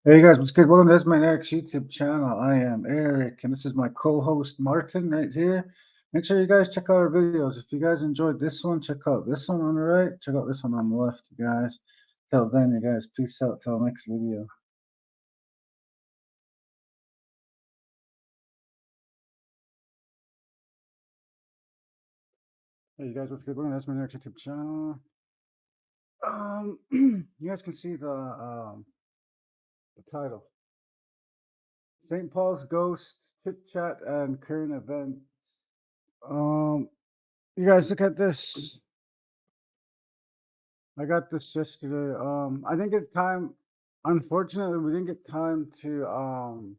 Hey guys, what's good? Welcome to Esme&Eric's YouTube channel. I am Eric, and this is my co-host Martin right here. Make sure you guys check out our videos. If you guys enjoyed this one, check out this one on the right. Check out this one on the left, you guys. Till then, you guys, peace out. Till the next video. Hey you guys, what's good? Welcome to Esme&Eric's YouTube channel. You guys can see the title: StPauls Ghosts, Chit Chat, and Current Events. Um, you guys look at this. I got this yesterday. I didn't get time. Unfortunately, we didn't get time to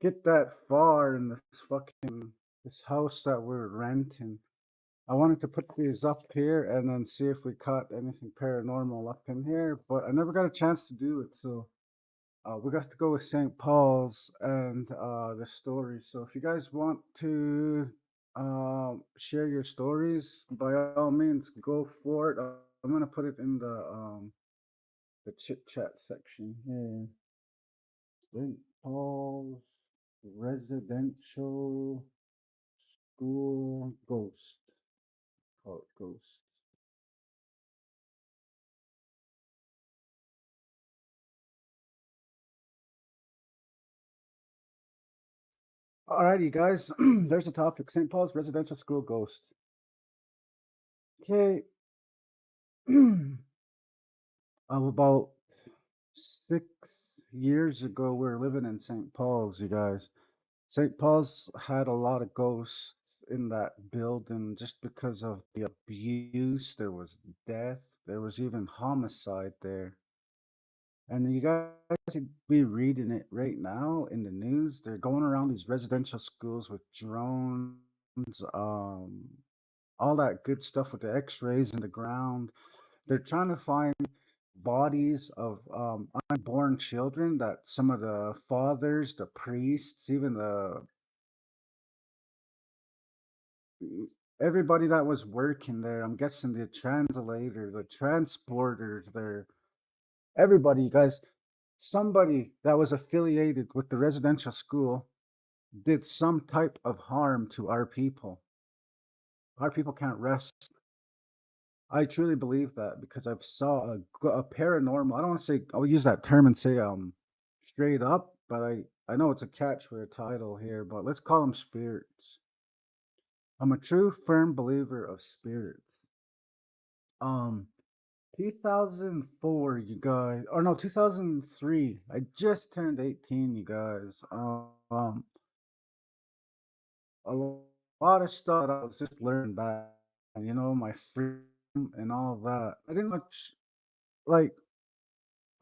get that far in this house that we're renting. I wanted to put these up here and then see if we caught anything paranormal up in here, but I never got a chance to do it. So we got to go with St. Paul's and the story. So if you guys want to share your stories, by all means, go for it. I'm gonna put it in the chit chat section here. St. Paul's Residential School Ghost. Call it Ghost. Alrighty, guys. There's the topic. St. Paul's Residential School Ghost. Okay. About 6 years ago, we were living in St. Paul's, you guys. St. Paul's had a lot of ghosts in that building just because of the abuse. There was death. There was even homicide there. And you guys should be reading it right now in the news. They're going around these residential schools with drones, um, all that good stuff with the x-rays in the ground. They're trying to find bodies of unborn children that some of the fathers, the priests, even the everybody that was working there, I'm guessing the translator, the transporters there, everybody, you guys, somebody that was affiliated with the residential school did some type of harm to our people. Our people can't rest. I truly believe that because I've saw a paranormal. I don't want to say I'll use that term and say straight up, but I know it's a catch for a title here, but let's call them spirits. I'm a true firm believer of spirits. Um, 2004, you guys, or no, 2003. I just turned 18, you guys. A lot of stuff that I was just learning back, my freedom and all of that. I didn't much like.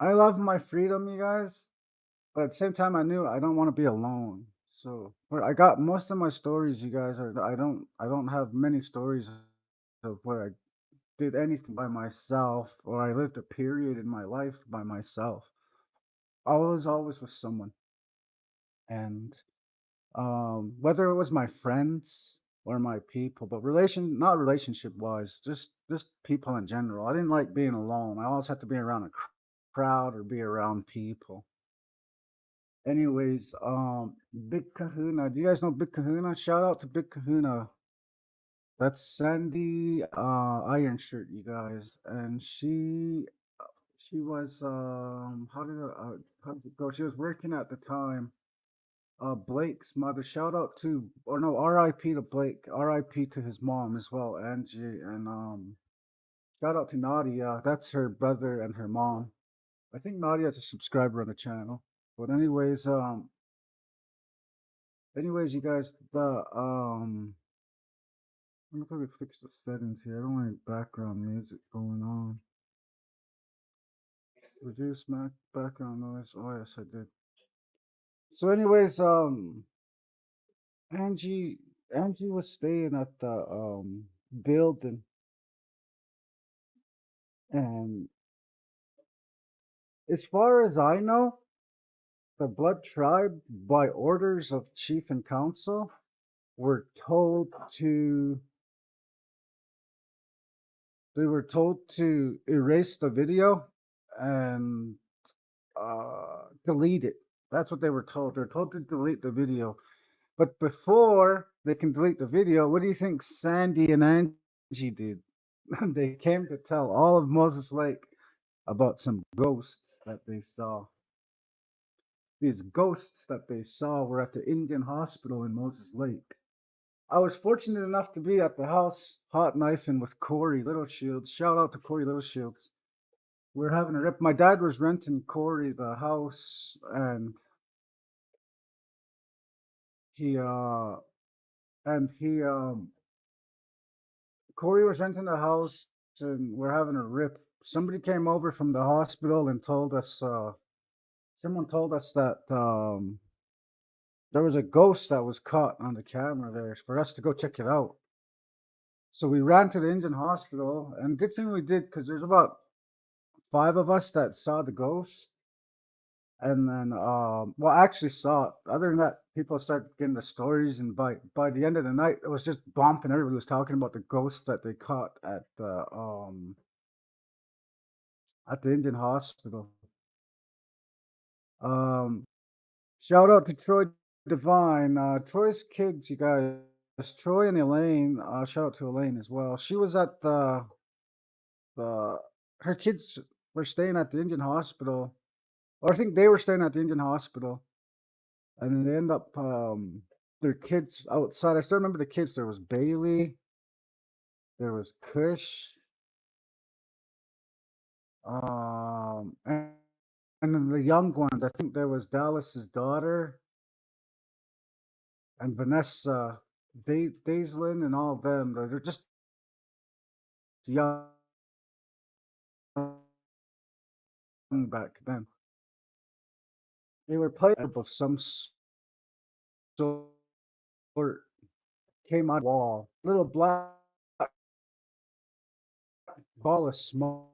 I love my freedom, you guys, but at the same time, I knew I don't want to be alone. So, where I got most of my stories, you guys are. I don't have many stories of where I did anything by myself or I lived a period in my life by myself. I was always with someone. And whether it was my friends or my people, but not relationship wise, just people in general. I didn't like being alone. I always had to be around a crowd or be around people. Anyways, Big Kahuna. Do you guys know Big Kahuna? Shout out to Big Kahuna. That's Sandy Iron Shirt, you guys. And she was how did it go? She was working at the time. Blake's mother. Shout out to or no, R.I.P. to Blake. R.I.P. to his mom as well, Angie. And shout out to Nadia. That's her brother and her mom. I think Nadia's a subscriber on the channel. But anyways, you guys, I'm gonna fix the settings here. I don't want any background music going on. Reduce background noise. Oh yes, I did. So anyways, Angie Angie was staying at the building, and as far as I know, the Blood Tribe, by orders of Chief and Council, were told to they were told to erase the video and delete it. That's what they were told. They're told to delete the video. But before they can delete the video, what do you think Sandy and Angie did? They came to tell all of Moses Lake about some ghosts that they saw. These ghosts that they saw were at the Indian hospital in Moses Lake. I was fortunate enough to be at the house hot knifing with Corey Little Shields. Shout out to Corey Little Shields. We're having a rip. My dad was renting Corey the house, and he and he Corey was renting the house, and we're having a rip. Somebody came over from the hospital and told us. Someone told us that there was a ghost that was caught on the camera there for us to go check it out. So we ran to the Indian hospital, and good thing we did because there's about five of us that saw the ghost. And then, well, actually saw it. Other than that, people started getting the stories, and by the end of the night, it was just bumping. Everybody was talking about the ghost that they caught at the Indian hospital. Um, Shout out to Troy Divine. Troy's kids, you guys, Troy and Elaine. Shout out to Elaine as well. She was at the her kids were staying at the Indian hospital, or I think they were staying at the Indian hospital, and then they end up their kids outside. I still remember the kids. There was Bailey, there was Kush, and then the young ones. I think there was Dallas's daughter and Vanessa, Daislin, and all of them. They're just young back then. They were playing of some sort. Came out of the wall, little black ball of smoke.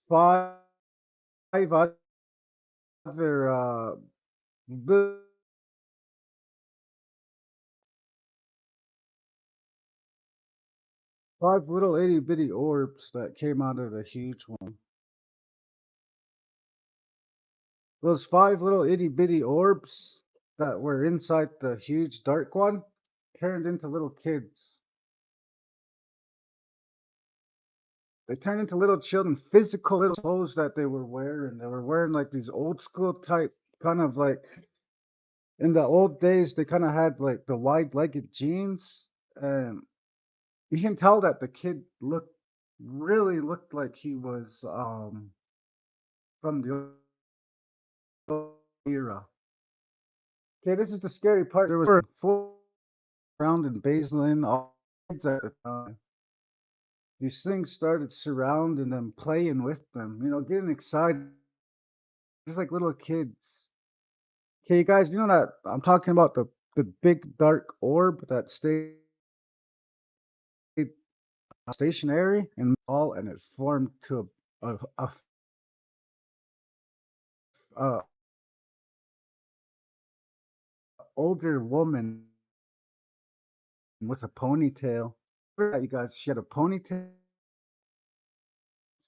Five other five little itty bitty orbs that came out of the huge one. Those five little itty bitty orbs that were inside the huge dark one turned into little kids. They turned into little children, physical little clothes that they were wearing. They were wearing like these old school type, kind of like in the old days, they kind of had like the wide legged jeans. And you can tell that the kid really looked like he was from the old era. Okay, this is the scary part. There was four around in Baseline, all kids at the time. These things started surrounding them, playing with them, getting excited, just like little kids. Okay, you guys, you know that I'm talking about the big dark orb that stayed stationary and all, and it formed to a older woman with a ponytail. You guys, she had a ponytail.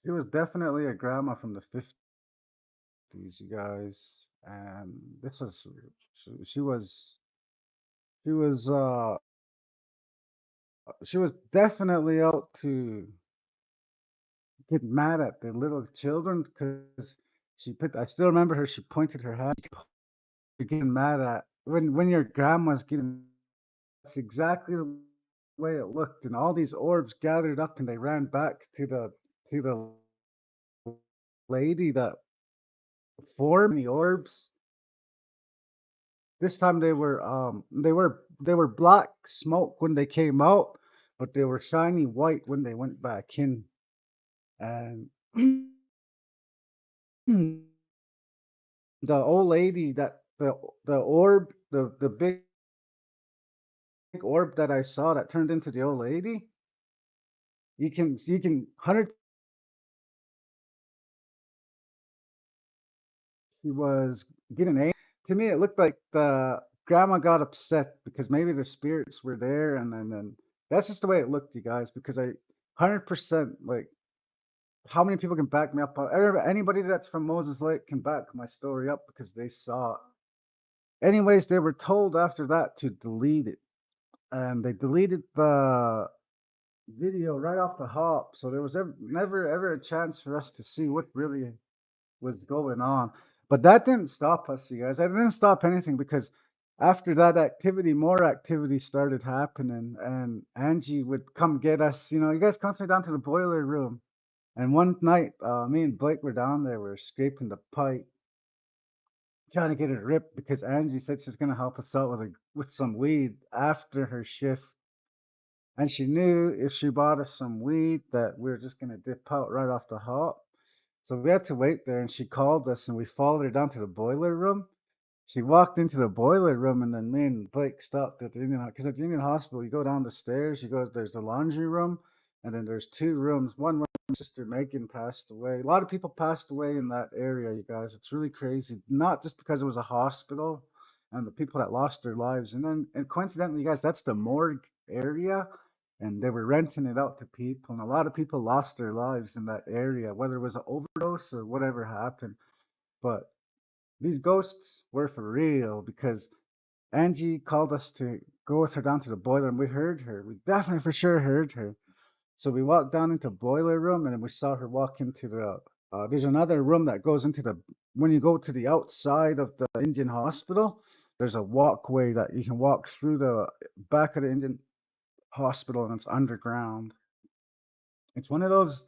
She was definitely a grandma from the 50s, you guys. And this was she was she was definitely out to get mad at the little children because I still remember her, she pointed her hand. You're getting mad at when your grandma's getting, that's exactly the way it looked, and all these orbs gathered up and they ran back to the lady that formed the orbs. This time they were black smoke when they came out, but they were shiny white when they went back in. And the old lady that the orb, the big orb that I saw that turned into the old lady, you can 100, she was getting angry. To me, it looked like the grandma got upset because maybe the spirits were there, and then that's just the way it looked, you guys. Because I 100% like how many people can back me up? Anybody that's from Moses Lake can back my story up because they saw it. Anyways, they were told after that to delete it, and they deleted the video right off the hop. So there was never ever a chance for us to see what really was going on. But that didn't stop us, you guys. That didn't stop anything because after that activity, more activity started happening, and Angie would come get us. You guys come me down to the boiler room. And one night, me and Blake were down there. We were scraping the pipe, trying to get it ripped because Angie said she's gonna help us out with some weed after her shift. And she knew if she bought us some weed that we were just gonna dip out right off the hop. So we had to wait there, and she called us, and we followed her down to the boiler room. She walked into the boiler room, and then me and Blake stopped at the Indian, because at the Indian hospital, you go down the stairs, there's the laundry room, and then there's two rooms. One where my sister Megan passed away. A lot of people passed away in that area, you guys. It's really crazy. Not just because it was a hospital and the people that lost their lives. And coincidentally, you guys, that's the morgue area, and they were renting it out to people, and a lot of people lost their lives in that area, whether it was an overdose or whatever happened. But these ghosts were for real because Angie called us to go with her down to the boiler, and we heard her. We definitely for sure heard her. So we walked down into boiler room, and then we saw her walk into the. There's another room that goes into the. When you go to the outside of the Indian hospital, there's a walkway that you can walk through the back of the Indian hospital, and it's underground. It's one of those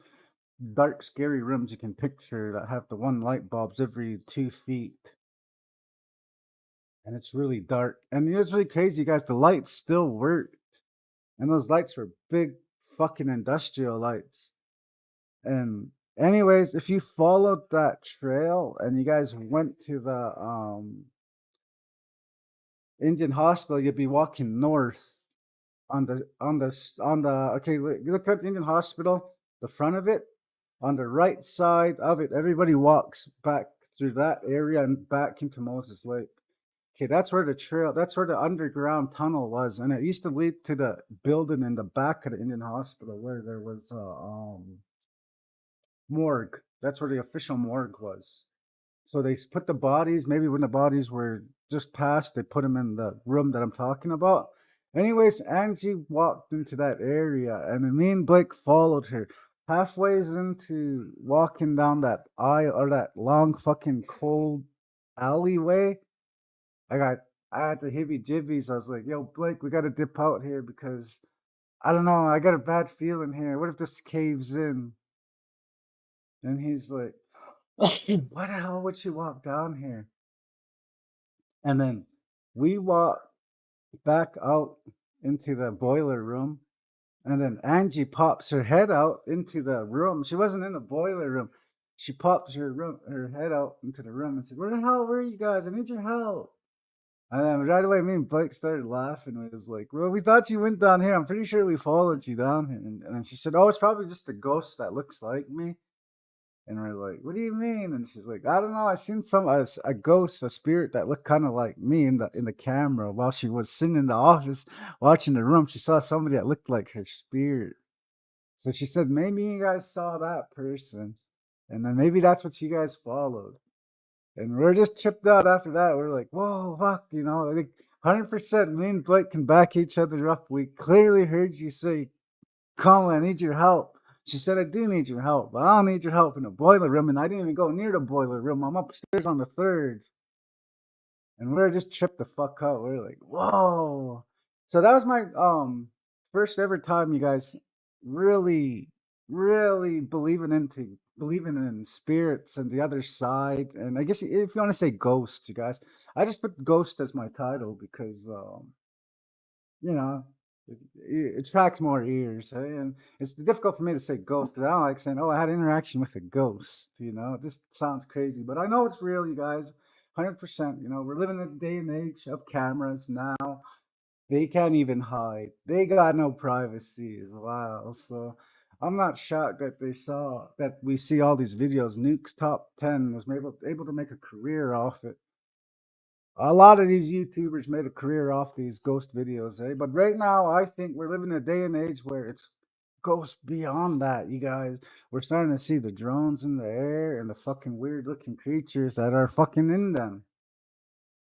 dark, scary rooms you can picture that have the one light bulbs every 2 feet, and it's really dark. And it's really crazy, you guys. The lights still worked, and those lights were big, fucking industrial lights. And anyways, if you followed that trail and you guys went to the Indian hospital, you'd be walking north on the. Okay, you look at the Indian hospital, the front of it. On the right side of it, everybody walks back through that area and back into Moses Lake. Okay, that's where the underground tunnel was, and it used to lead to the building in the back of the Indian hospital where there was a morgue. That's where the official morgue was. So they put the bodies, maybe when the bodies were just passed, they put them in the room that I'm talking about. Anyways, Angie walked into that area, and then me and Blake followed her. Halfway into walking down that aisle or that long fucking cold alleyway, I got I had the heebie jibbies. I was like, yo, Blake, we gotta dip out here because I don't know, I got a bad feeling here. What if this caves in? And he's like, why the hell would you walk down here? And then we walked back out into the boiler room, and then Angie pops her head out into the room. She wasn't in the boiler room. She pops her head out into the room and said, "Where the hell were you guys? I need your help." And then right away, me and Blake started laughing. We was like, "Well, we thought you went down here. I'm pretty sure we followed you down here." And then she said, "Oh, it's probably just a ghost that looks like me." And we're like, "What do you mean?" And she's like, "I don't know. I seen a ghost, a spirit that looked kind of like me in the camera while she was sitting in the office watching the room. She saw somebody that looked like her spirit. So she said maybe you guys saw that person, and then maybe that's what you guys followed." And we're just tripped out after that. We're like, "Whoa, fuck!" I think 100% me and Blake can back each other up. We clearly heard you say, Colin, I need your help. She said, I do need your help, but I don't need your help in the boiler room. And I didn't even go near the boiler room. I'm upstairs on the third. And we are just tripped the fuck out. We are like, whoa. So that was my first ever time, you guys, really, really believing in spirits and the other side. And I guess if you want to say ghosts, you guys, I just put ghost as my title because you know, it attracts more ears. And it's difficult for me to say ghost because I don't like saying, oh, I had interaction with a ghost. It just sounds crazy, but I know it's real, you guys. 100%. We're living in a day and age of cameras now. They can't even hide. They got no privacy as well. So I'm not shocked that we see all these videos. Nuke's top 10 was able to make a career off it. A lot of these YouTubers made a career off these ghost videos, eh? But right now, I think we're living in a day and age where it's ghosts beyond that, you guys. We're starting to see the drones in the air and the fucking weird looking creatures that are fucking in them.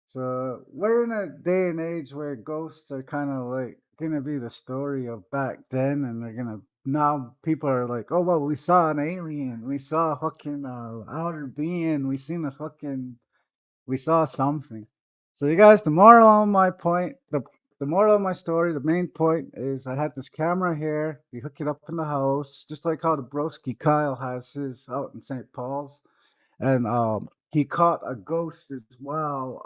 So we're in a day and age where ghosts are kind of like gonna be the story of back then, and they're gonna now people are like, oh well, we saw an alien, we saw a fucking outer being, we saw something. So you guys, the moral of my point, the moral of my story, the main point is I had this camera here. We hook it up in the house, just like how the broski Kyle has his out in St. Paul's, and he caught a ghost as well.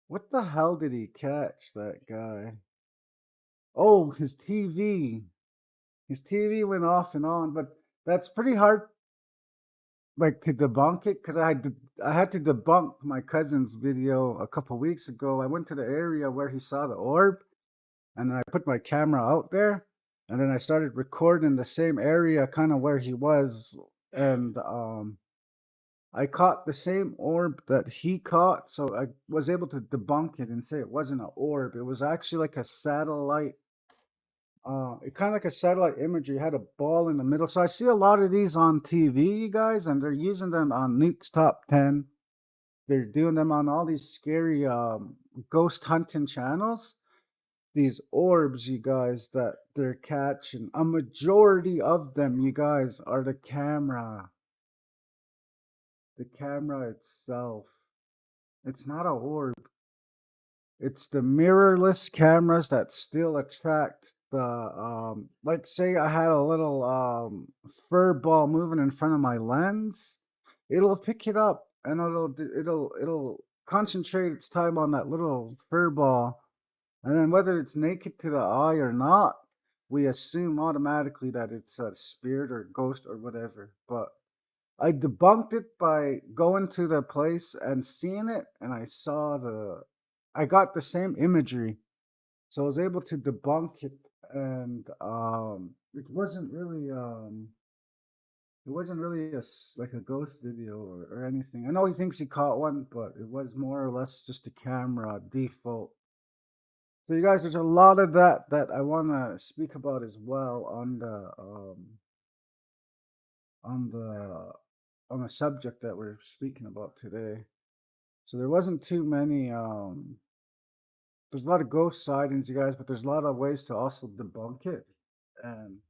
What the hell did he catch, that guy? Oh, his TV. His TV went off and on, but that's pretty hard, like to debunk it, because I had to debunk my cousin's video a couple weeks ago. I went to the area where he saw the orb, and then I put my camera out there, and then I started recording the same area, kind of where he was, and I caught the same orb that he caught, so I was able to debunk it and say it wasn't an orb. It was actually like a satellite. It kind of like a satellite imagery. It had a ball in the middle. So I see a lot of these on TV, you guys, and they're using them on Nuke's Top 10. They're doing them on all these scary ghost hunting channels. These orbs, you guys, that they're catching. A majority of them, you guys, are the camera itself. It's not a orb. It's the mirrorless cameras that still attract the like say I had a little fur ball moving in front of my lens, it'll pick it up and it'll concentrate its time on that little fur ball, and then whether it's naked to the eye or not, we assume automatically that it's a spirit or ghost or whatever. But I debunked it by going to the place and seeing it, and I got the same imagery, so I was able to debunk it, and it wasn't really like a ghost video or anything. I know he thinks he caught one, but it was more or less just a camera default. So you guys, there's a lot of that I want to speak about as well on the on the subject that we're speaking about today. So there wasn't too many there's a lot of ghost sightings, you guys, but there's a lot of ways to also debunk it. And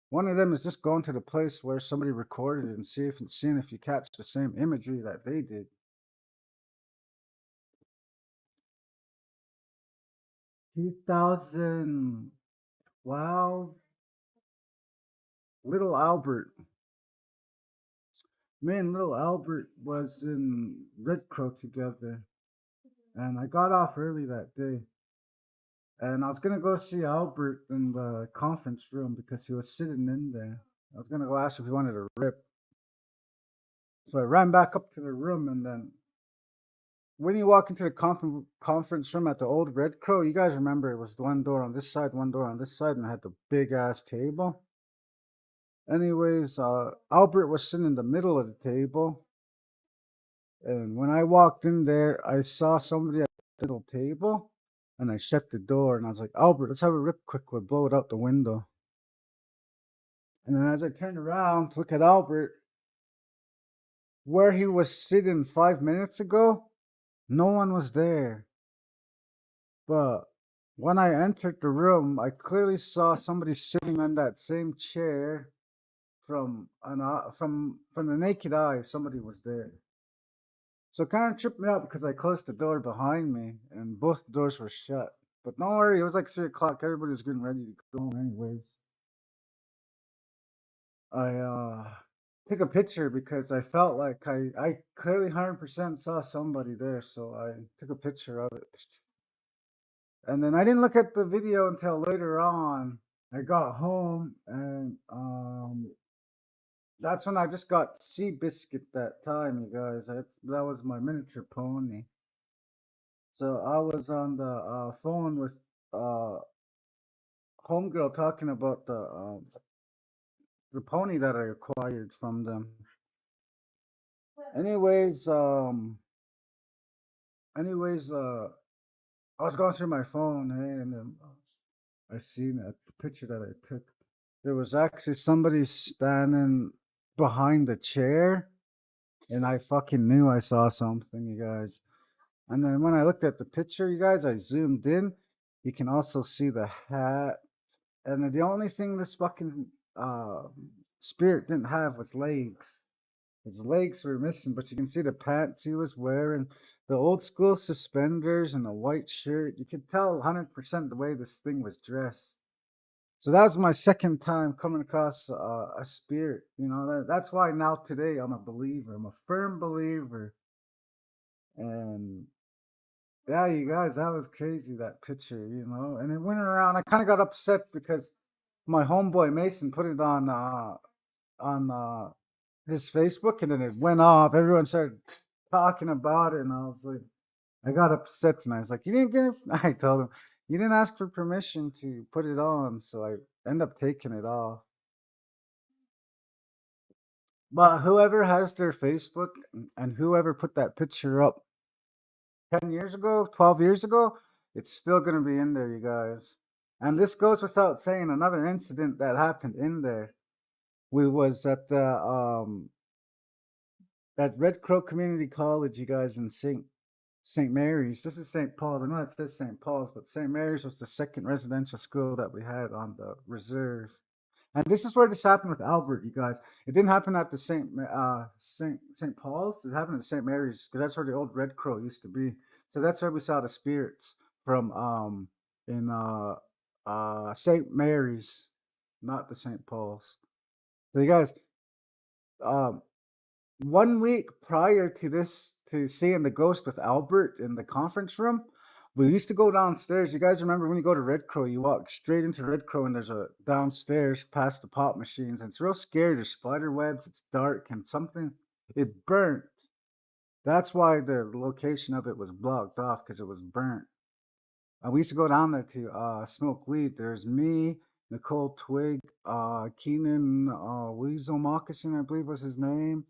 one of them is just going to the place where somebody recorded it and seeing if you catch the same imagery that they did. 2012, little Albert. Me and little Albert was in Red Crow together, and I got off early that day. And I was gonna go see Albert in the conference room because he was sitting in there. I was gonna go ask if he wanted a rip. So I ran back up to the room, and then when you walk into the conference room at the old Red Crow, you guys remember it was one door on this side, one door on this side, and it had the big ass table. Anyways, Albert was sitting in the middle of the table, and when I walked in there, I saw somebody at the little table, and I shut the door, and I was like, Albert, let's have a rip quick, we'll blow it out the window. And then as I turned around to look at Albert, where he was sitting 5 minutes ago, no one was there. But when I entered the room, I clearly saw somebody sitting on that same chair from the naked eye. Somebody was there. So it kind of tripped me out because I closed the door behind me and both doors were shut. But don't worry, it was like 3 o'clock. Everybody was getting ready to go home anyways. I took a picture because I felt like I clearly 100% saw somebody there, so I took a picture of it. And then I didn't look at the video until later on. I got home and that's when I just got Seabiscuit that time, you guys. That was my miniature pony. So I was on the phone with uh homegirl talking about the pony that I acquired from them. Anyways, anyways, I was going through my phone, hey, and I seen it, the picture that I took. There was actually somebody standing behind the chair, and I fucking knew I saw something, you guys. And then when I looked at the picture, you guys, I zoomed in. You can also see the hat. And then the only thing this fucking uh, spirit didn't have was legs. His legs were missing, but you can see the pants he was wearing, the old school suspenders and the white shirt. You could tell 100% the way this thing was dressed. So that was my second time coming across a spirit. That's why now today I'm a believer. I'm a firm believer. And yeah, you guys, that was crazy, that picture. And it went around. I kind of got upset because my homeboy Mason put it on his Facebook, and then it went off. Everyone started talking about it, and I was like, I got upset, and I was like, you didn't get it. I told him, you didn't ask for permission to put it on, so I end up taking it off. But whoever has their Facebook and whoever put that picture up 10 years ago, 12 years ago, it's still going to be in there, you guys. And this goes without saying, another incident that happened in there. We was at Red Crow Community College, you guys, in St. Mary's. This is St. Paul's. I know it says St. Paul's, but St. Mary's was the second residential school that we had on the reserve. And this is where this happened with Albert, you guys. It didn't happen at the St. Paul's. It happened at St. Mary's because that's where the old Red Crow used to be. So that's where we saw the spirits from in St. Mary's, not the St. Paul's. So you guys, um, 1 week prior to this, to seeing the ghost with Albert in the conference room, we used to go downstairs. You guys remember when you go to Red Crow, you walk straight into Red Crow, and there's a downstairs past the pop machines, and it's real scary. There's spider webs, it's dark, and something, it burnt. That's why the location of it was blocked off, because it was burnt. And we used to go down there to smoke weed. There's me, Nicole Twig, Keenan Weasel Moccasin, I believe was his name,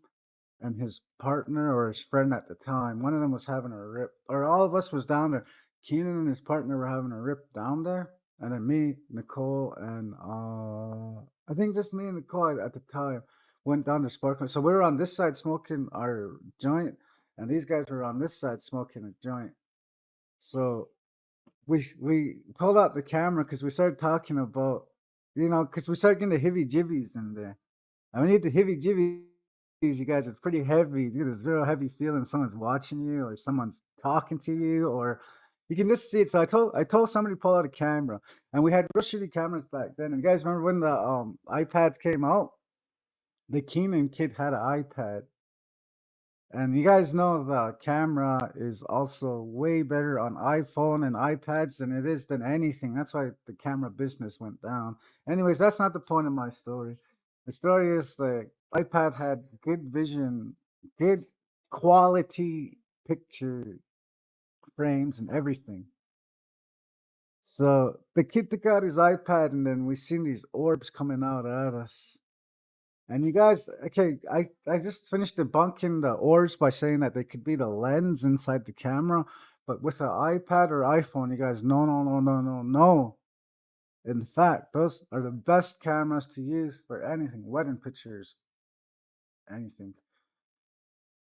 and his partner or his friend at the time. One of them was having a rip, or all of us was down there. Keenan and his partner were having a rip down there, and then me, Nicole, and I think just me and Nicole at the time went down to Sparkle. So we were on this side smoking our joint, and these guys were on this side smoking a joint. So we pulled out the camera because we started talking about, because we started getting the heavy jibbies in there. I mean, the heavy jibbies, you guys, it's pretty heavy. You get this real heavy feeling someone's watching you or someone's talking to you, or you can just see it. So I told somebody to pull out a camera, and we had real shitty cameras back then. And you guys remember when the iPads came out? The Keenan kid had an iPad. And you guys know the camera is also way better on iPhone and iPads than it is than anything. That's why the camera business went down. Anyways, that's not the point of my story. The story is the iPad had good vision, good quality picture frames and everything. So the kid took out his iPad, and then we seen these orbs coming out at us. And you guys, okay, I just finished debunking the orbs by saying that they could be the lens inside the camera, but with an iPad or iPhone, you guys, no, no, no, no, no, no. In fact, those are the best cameras to use for anything, wedding pictures, anything.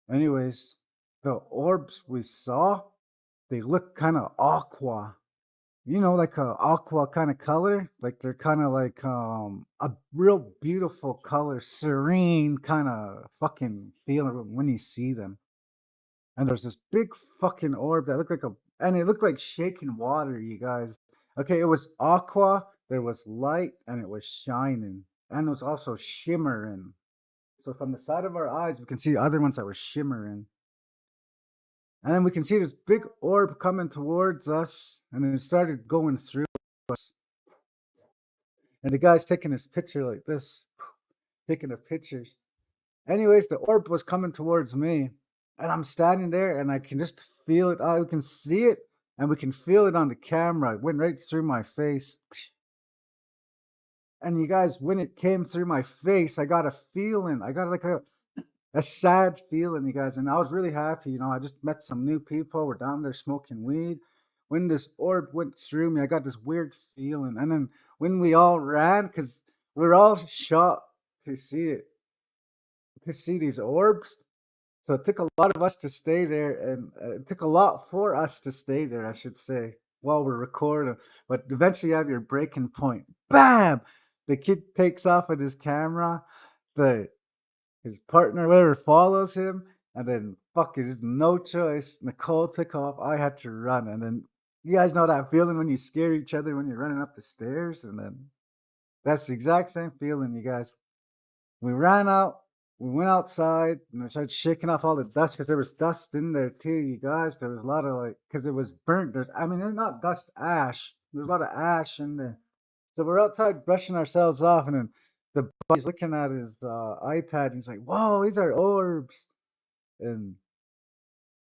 Anyways, the orbs we saw, they look kind of aqua, like a aqua kind of color. Like they're kind of like a real beautiful color, serene kind of fucking feeling when you see them. And there's this big fucking orb that looked like and it looked like shaking water, you guys. Okay, it was aqua, there was light, and it was shining, and it was also shimmering. So from the side of our eyes, we can see other ones that were shimmering. And then we can see this big orb coming towards us, and then it started going through us. And the guy's taking his picture like this, taking the pictures. Anyways, the orb was coming towards me, and I'm standing there, and I can just feel it. I can see it, and we can feel it on the camera. It went right through my face. And you guys, when it came through my face, I got a feeling. I got like a sad feeling, you guys. And I was really happy. I just met some new people. We're down there smoking weed. when this orb went through me, I got this weird feeling. And then when we all ran, because we're all shocked to see it, to see these orbs. So it took a lot of us to stay there, and it took a lot for us to stay there, I should say, while we're recording. But eventually, you have your breaking point. Bam! The kid takes off with his camera. The his partner, whatever, follows him, and then fuck, there's no choice. Nicole took off. I had to run, and then you guys know that feeling when you scare each other when you're running up the stairs, and then that's the exact same feeling, you guys. We ran out. We went outside and I started shaking off all the dust because there was dust in there too, you guys. There was a lot of like, because it was burnt. I mean, there's not dust, ash. There's a lot of ash in there. So we're outside brushing ourselves off, and then the buddy's looking at his iPad and he's like, "Whoa, these are orbs." And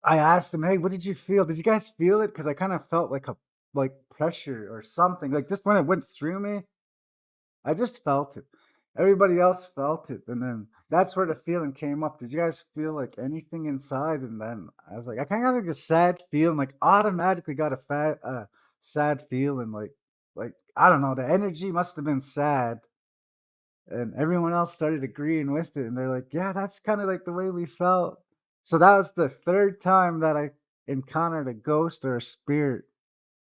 I asked him, "Hey, what did you feel? Did you guys feel it?" Because I kind of felt like a like pressure or something. Like just when it went through me, I just felt it. Everybody else felt it, and then that's where the feeling came up. Did you guys feel like anything inside? And then I was like, I kind of got like a sad feeling, like automatically got a sad feeling, like I don't know, the energy must have been sad, and everyone else started agreeing with it, and they're like, yeah, that's kind of like the way we felt. So that was the third time that I encountered a ghost or a spirit,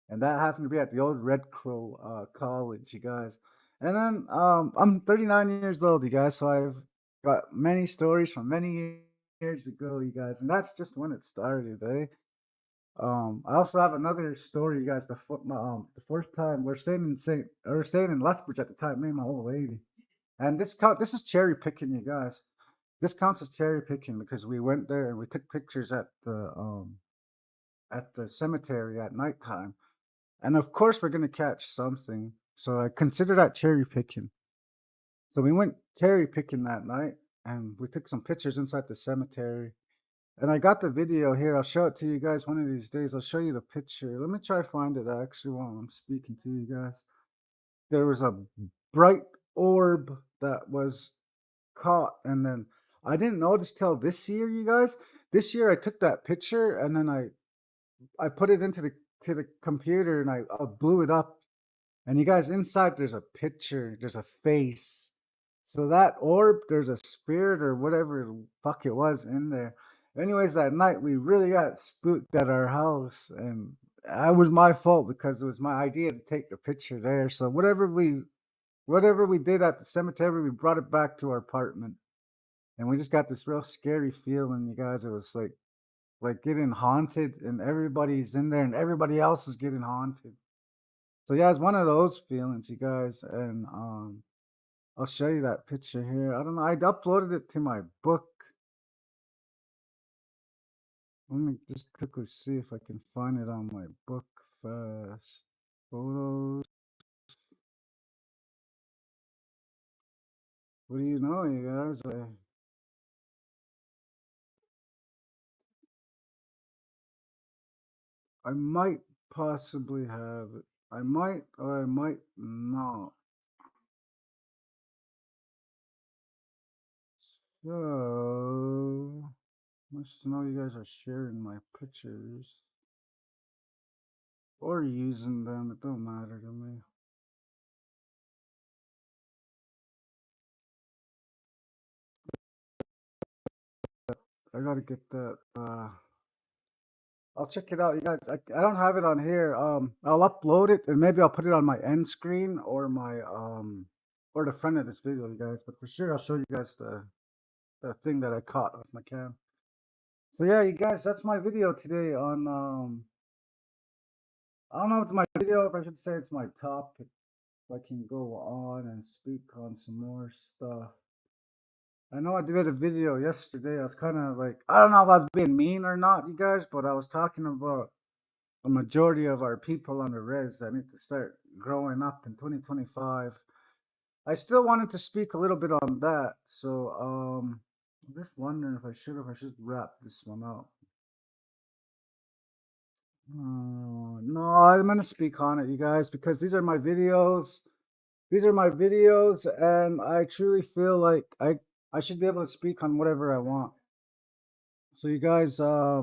and that happened to be at the old Red Crow college, you guys. And then I'm 39 years old, you guys, so I've got many stories from many years ago, you guys, and that's just when it started, eh? I also have another story, you guys. The first time we're staying in Lethbridge at the time, me and my old lady, and this is cherry picking, you guys. This counts as cherry picking because we went there and we took pictures at the cemetery at nighttime. And of course, we're gonna catch something. So I consider that cherry picking. So we went cherry picking that night, and we took some pictures inside the cemetery. And I got the video here. I'll show it to you guys one of these days. I'll show you the picture. Let me try to find it actually while I'm speaking to you guys. There was a bright orb that was caught, and then I didn't notice till this year, you guys. This year I took that picture and then I put it into the computer and I blew it up. And you guys, inside there's a picture, there's a face. So that orb, there's a spirit or whatever the fuck it was in there. Anyways, that night we really got spooked at our house, and it was my fault because it was my idea to take the picture there. So whatever we did at the cemetery, we brought it back to our apartment, and we just got this real scary feeling, you guys. It was like getting haunted, and everybody's in there, and everybody else is getting haunted. So yeah, it's one of those feelings, you guys, and I'll show you that picture here. I don't know. I uploaded it to my book. Let me just quickly see if I can find it on my book fast. Photos. What do you know, you guys? I might possibly have it. I might or I might not. So, nice to know you guys are sharing my pictures or using them. It don't matter to me. I gotta get that. I'll check it out, you guys. I don't have it on here. I'll upload it and maybe I'll put it on my end screen or my or the front of this video, you guys. But for sure, I'll show you guys the thing that I caught with my cam. So yeah, you guys, that's my video today on I don't know if it's my video, if I should say it's my topic. If I can go on and speak on some more stuff. I know I did a video yesterday. I was kind of like, I don't know if I was being mean or not, you guys, but I was talking about a majority of our people on the res that need to start growing up in 2025. I still wanted to speak a little bit on that, so I'm just wondering if I should wrap this one up. No, I'm gonna speak on it, you guys, because these are my videos. These are my videos, and I truly feel like I should be able to speak on whatever I want. So you guys, here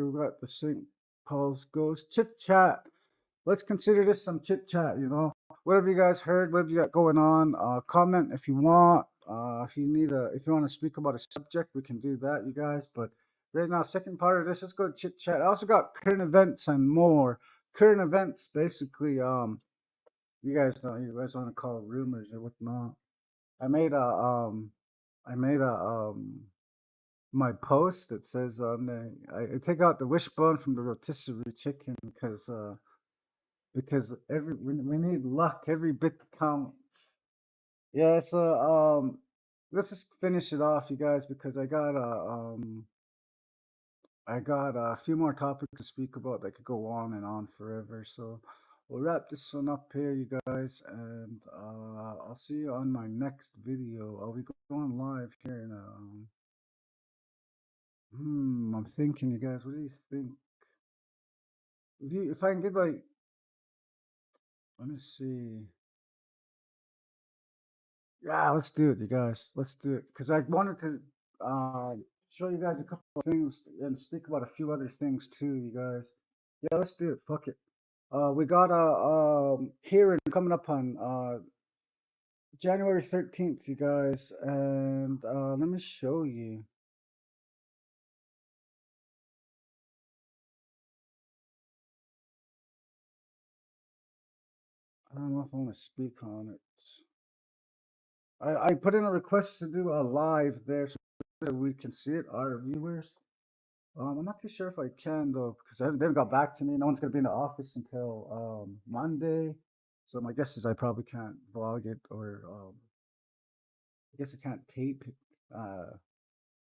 we got the sync StPauls Ghosts. Chit chat. Let's consider this some chit chat, you know. Whatever you guys heard, whatever you got going on, comment if you want. If you want to speak about a subject, we can do that, you guys. But right now, second part of this, let's go chit chat. I also got current events and more. Current events, basically, you guys want to call it rumors or whatnot. I made a, I made a, my post that says on there, I take out the wishbone from the rotisserie chicken because we need luck. Every bit counts. Yeah, so let's just finish it off, you guys, because I got a few more topics to speak about that could go on and on forever. So we'll wrap this one up here, you guys, and I'll see you on my next video. I'll be going live here in I'm thinking, you guys. What do you think? If I can get like, let me see. Yeah, let's do it, you guys. Let's do it. Because I wanted to show you guys a couple of things and speak about a few other things too, you guys. Yeah, let's do it. Fuck it. We got a hearing coming up on January 13th, you guys, and let me show you. I don't know if I want to speak on it. I put in a request to do a live there so that we can see it, our viewers. I'm not too sure if I can though, because they haven't got back to me. No one's gonna be in the office until Monday. So my guess is I probably can't vlog it or I guess I can't tape it.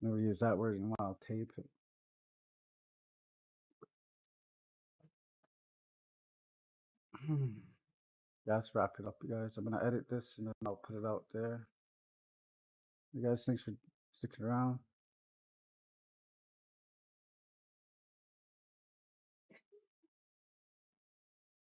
Never use that word in a while, tape it. Yeah, let's wrap it up, you guys. I'm gonna edit this and then I'll put it out there. You guys, thanks for sticking around.